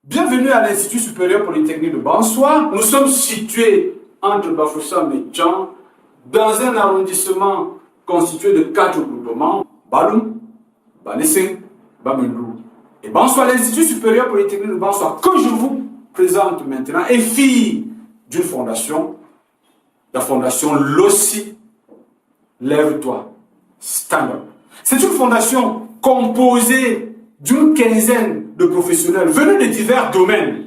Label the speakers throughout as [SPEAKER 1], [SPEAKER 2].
[SPEAKER 1] Bienvenue à l'Institut supérieur polytechnique de Bansoa. Nous sommes situés entre Bafoussam et Tchan, dans un arrondissement constitué de 4 groupements, Baloum, Balessing, Bamendou et Bansoa. L'Institut supérieur polytechnique de Bansoa, que je vous présente maintenant, est fille d'une fondation, la fondation Lossi, Lève-toi, Stand Up. C'est une fondation composée d'une quinzaine de professionnels venus de divers domaines.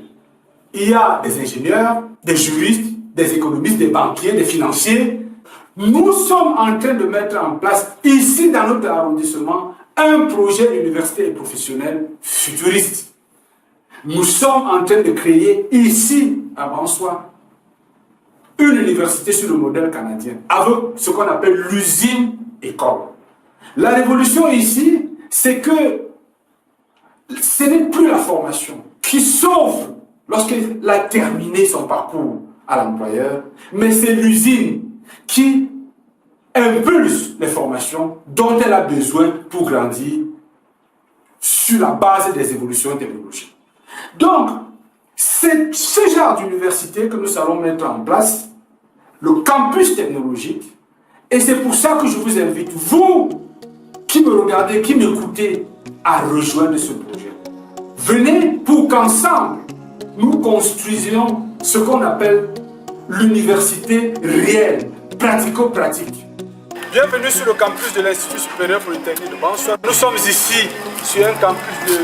[SPEAKER 1] Il y a des ingénieurs, des juristes, des économistes, des banquiers, des financiers. Nous sommes en train de mettre en place, ici dans notre arrondissement, un projet d'université professionnelle futuriste. Nous sommes en train de créer ici, à Bansoa, une université sur le modèle canadien, avec ce qu'on appelle l'usine-école. La révolution ici, c'est que ce n'est plus la formation qui sauve lorsqu'elle a terminé son parcours à l'employeur, mais c'est l'usine qui impulse les formations dont elle a besoin pour grandir sur la base des évolutions technologiques. Donc, c'est ce genre d'université que nous allons mettre en place, le campus technologique, et c'est pour ça que je vous invite, vous qui me regardez, qui m'écoutez, à rejoindre ce projet. Venez pour qu'ensemble, nous construisions ce qu'on appelle l'université réelle, pratico-pratique. Bienvenue sur le campus de l'Institut supérieur polytechnique de Bansoa. Nous sommes ici sur un campus de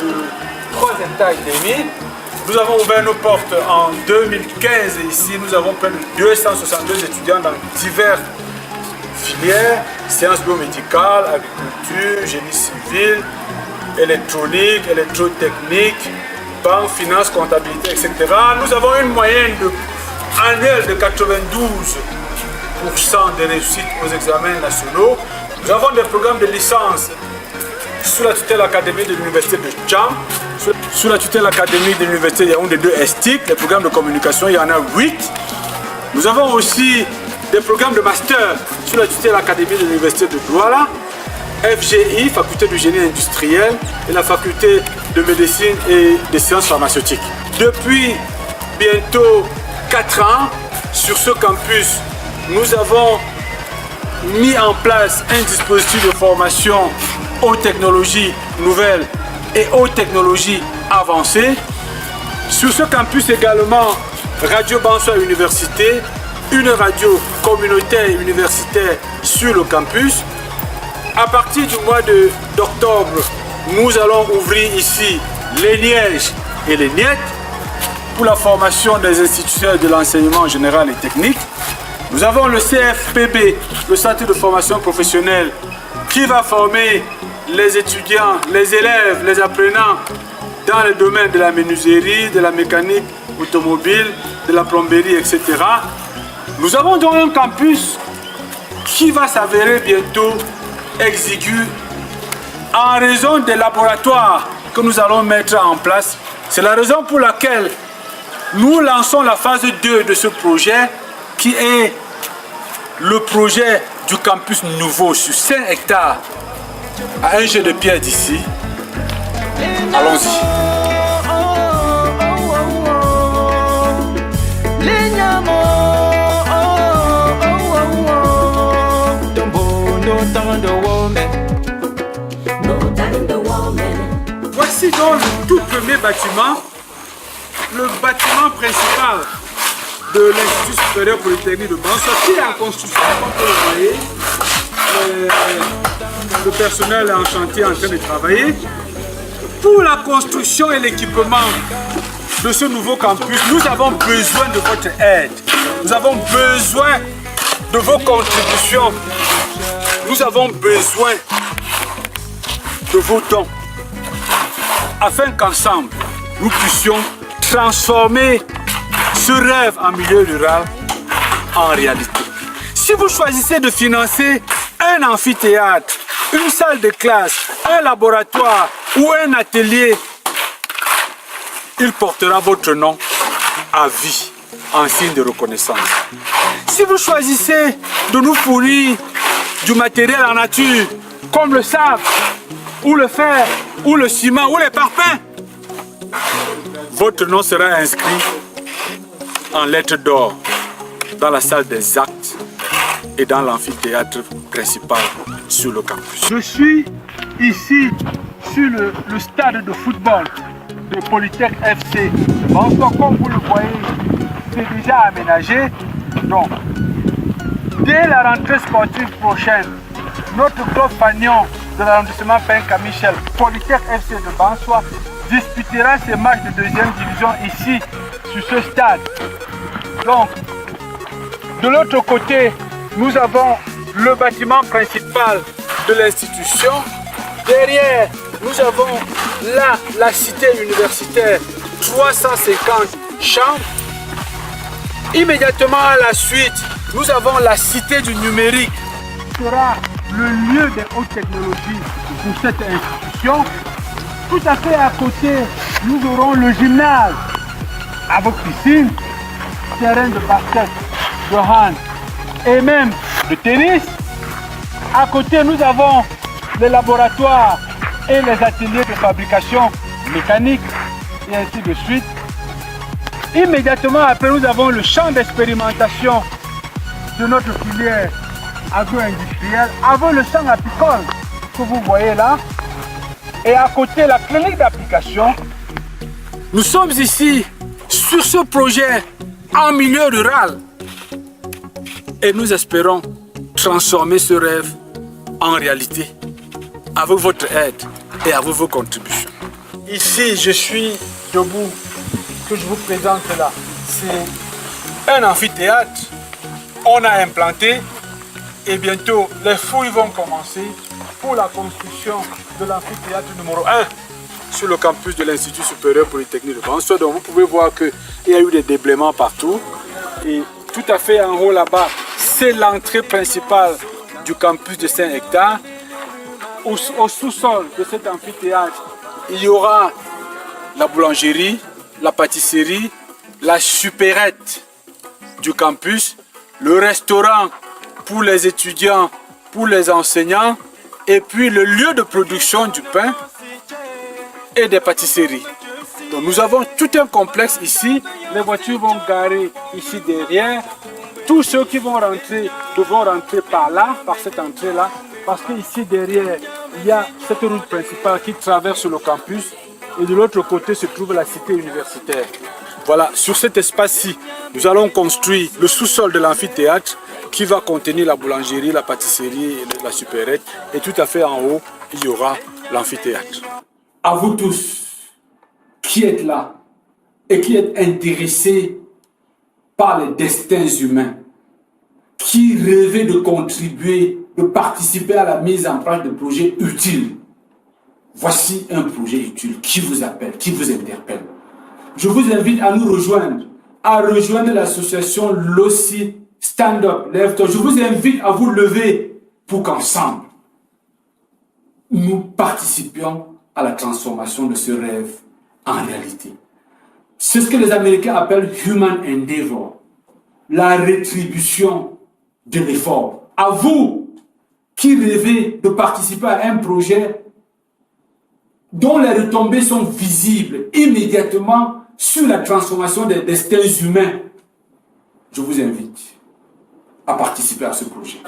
[SPEAKER 1] 3 hectares et demi. Nous avons ouvert nos portes en 2015 et ici nous avons près de 262 étudiants dans diverses filières, sciences biomédicales, agriculture, génie civil, électronique, électrotechnique, banque, finance, comptabilité, etc. Nous avons une moyenne annuelle de 92% de réussite aux examens nationaux. Nous avons des programmes de licence sous la tutelle académique de l'université de Tcham, sous la tutelle académique de l'université Yaoundé 2 Estique, les programmes de communication, il y en a 8. Nous avons aussi des programmes de master sous la tutelle académique de l'université de Douala, FGI, faculté du génie industriel, et la faculté de médecine et des sciences pharmaceutiques. Depuis bientôt 4 ans, sur ce campus, nous avons mis en place un dispositif de formation aux technologies nouvelles et aux technologies avancées. Sur ce campus également, Radio Bansoa Université, une radio communautaire et universitaire sur le campus. À partir du mois d'octobre, nous allons ouvrir ici les Lièges et les Niettes pour la formation des instituteurs de l'enseignement général et technique. Nous avons le CFPB, le Centre de formation professionnelle, qui va former les étudiants, les élèves, les apprenants dans le domaine de la menuiserie, de la mécanique automobile, de la plomberie, etc. Nous avons donc un campus qui va s'avérer bientôt exigu en raison des laboratoires que nous allons mettre en place. C'est la raison pour laquelle nous lançons la phase 2 de ce projet qui est le projet du campus nouveau sur 5 hectares à un jet de pierre d'ici. Allons-y. Voici donc le tout premier bâtiment, le bâtiment principal de l'Institut supérieur polytechnique de Bansoa, qui est en construction, comme vous le voyez. Le personnel est en chantier en train de travailler. Pour la construction et l'équipement de ce nouveau campus, nous avons besoin de votre aide. Nous avons besoin de vos contributions. Nous avons besoin de vos dons, afin qu'ensemble, nous puissions transformer ce rêve en milieu rural en réalité. Si vous choisissez de financer un amphithéâtre, une salle de classe, un laboratoire ou un atelier, il portera votre nom à vie en signe de reconnaissance. Si vous choisissez de nous fournir du matériel en nature, comme le sable, ou le fer, ou le ciment, ou les parpaings, votre nom sera inscrit en lettres d'or dans la salle des actes et dans l'amphithéâtre principal sur le campus.
[SPEAKER 2] Je suis ici sur le stade de football de Polytech FC. Bonsoir, comme vous le voyez, c'est déjà aménagé. Donc, dès la rentrée sportive prochaine, notre club fanion de l'arrondissement Penka-Michel, Polytech FC de Bansoa, disputera ses matchs de deuxième division ici, sur ce stade. Donc, de l'autre côté, nous avons le bâtiment principal de l'institution. Derrière, nous avons là la cité universitaire, 350 chambres. Immédiatement à la suite, nous avons la cité du numérique. Ce sera le lieu des hautes technologies pour cette institution. Tout à fait à côté, nous aurons le gymnase avec piscine, terrain de basket, de hand et même de tennis. À côté, nous avons les laboratoires et les ateliers de fabrication mécanique et ainsi de suite. Immédiatement après, nous avons le champ d'expérimentation de notre filière agro-industrielle avec le champ apicole que vous voyez là. Et à côté, la clinique d'application. Nous sommes ici sur ce projet en milieu rural et nous espérons transformer ce rêve en réalité avec votre aide et avec vos contributions. Ici, je suis debout, que je vous présente là. C'est un amphithéâtre. On a implanté et bientôt les fouilles vont commencer pour la construction de l'amphithéâtre numéro 1 sur le campus de l'Institut supérieur polytechnique de Bansoa. Donc vous pouvez voir qu'il y a eu des déblaiements partout. Et tout à fait en haut là-bas, c'est l'entrée principale du campus de 5 hectares. Au sous-sol de cet amphithéâtre, il y aura la boulangerie, la pâtisserie, la supérette du campus, le restaurant pour les étudiants, pour les enseignants, et puis le lieu de production du pain et des pâtisseries. Donc nous avons tout un complexe ici. Les voitures vont garer ici derrière. Tous ceux qui vont rentrer devront rentrer par là, par cette entrée-là, parce qu'ici derrière, il y a cette route principale qui traverse le campus et de l'autre côté se trouve la cité universitaire. Voilà, sur cet espace-ci, nous allons construire le sous-sol de l'amphithéâtre qui va contenir la boulangerie, la pâtisserie et la supérette. Et tout à fait en haut, il y aura l'amphithéâtre.
[SPEAKER 3] À vous tous qui êtes là et qui êtes intéressés par les destins humains, qui rêvez de contribuer, de participer à la mise en place de projets utiles. Voici un projet utile qui vous appelle, qui vous interpelle. Je vous invite à nous rejoindre, à rejoindre l'association LOSI Stand Up. Je vous invite à vous lever pour qu'ensemble, nous participions à la transformation de ce rêve en réalité. C'est ce que les Américains appellent Human Endeavor, la rétribution de l'effort. À vous qui rêvez de participer à un projet dont les retombées sont visibles immédiatement sur la transformation des destins humains, je vous invite à participer à ce projet.